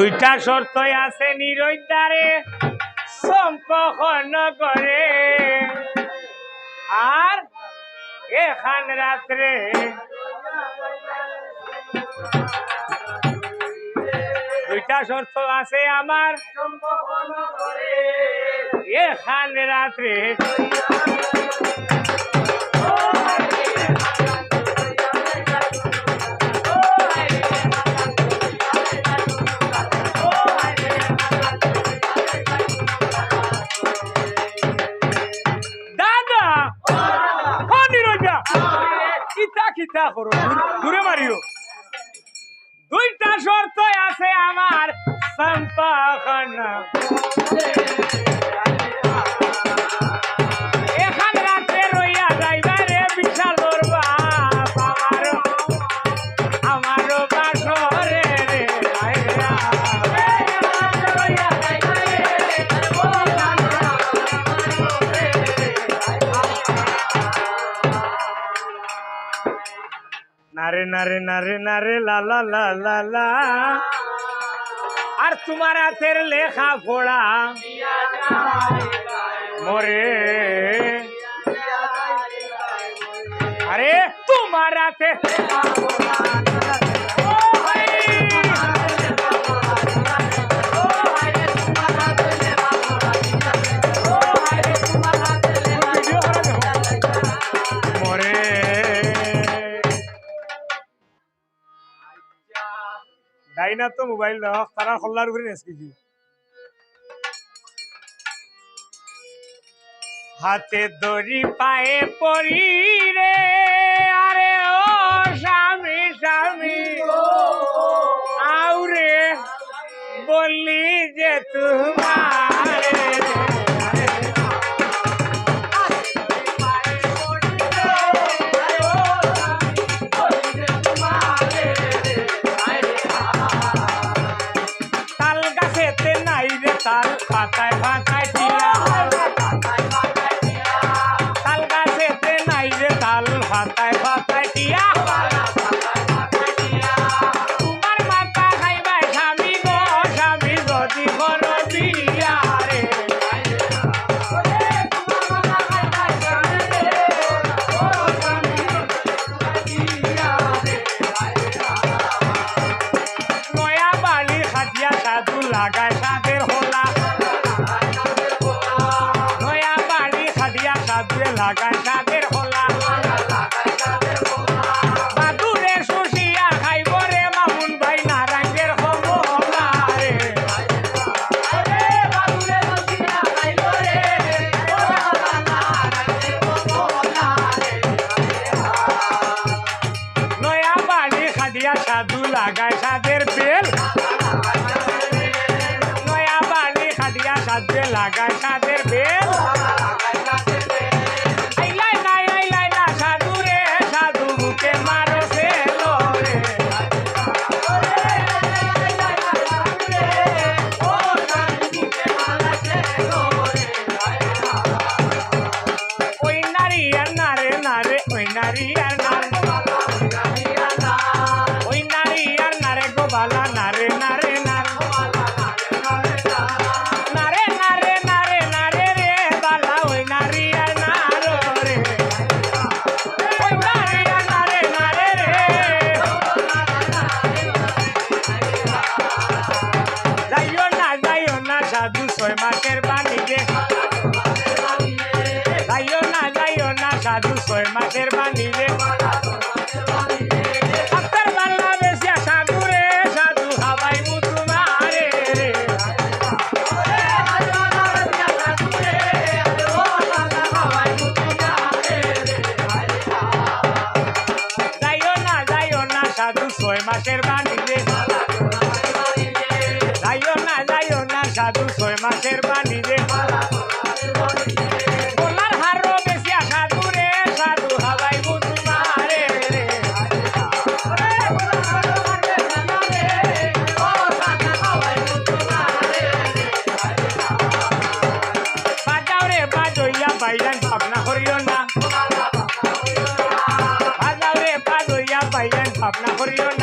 দুইটা শর্ত আছে নিরৈদ্বারে সম্পন্ন করে আর এখান রাত্রে দুইটা শর্ত আছে আমার এখান রাত্রে কিতা করো দূরে মারিও দুইটা শর্ত আছে আমার সম্পন্ন এখান রাতে রইয়া যাইবা রে বিশাল করবা আমারও বাসরে রে নারে নারে নারে নারে লা লা লা লা লা আর তোমার হাতের লেখা পড়া মরে আরে তোমার হাতে ডাইনা তো মোবাইল দাও তারা খোলার উপরে নেস কি হাতে দড়ি পায়ে পড়ি রে আরে ও স্বামী স্বামী আউরে বললি যে তোমার তাল পাতায় পাতায় টিয়া তাল গাছেতে নাই রে তাল পাতায় পাতায় টিয়া তোমার মাথা খাইবা স্বামী গো স্বামী যদি করো বিয়া রে নয়া বাড়ি খাটিয়া সাধু লাগায় সাধের লাগায় সাদের হলা বাদুরে শুষিয়া খাইব রে মামুন ভাই নারায়ণের হলা রে নয়া বাড়ি খাদিয়া সাধু লাগায় সাদের বেল নয়া বাড়ি খাদিয়া সাধু লাগায় সাদের বেল বালা নারে নারে নারে নারে নারে নারে রে বালা ওই নারী আর নারো রে ওই নারী আর নারে নারে রে যাইও না সাধু 6 মাসের বাণী রে যাইও না সাধু 6 মাসের বাণী রে সাধু 6 মাসের বাণী রে যাইও না সাধু 6 মাসের বাণী রে বলার হারো বেশি সাধু রে সাধু হাবাই বুতুমারে রে বাজাও রে বাজইয়া বাইরান ভাবনা করিও না বাজাও রে বাজইয়া বাইরান ভাবনা করিও না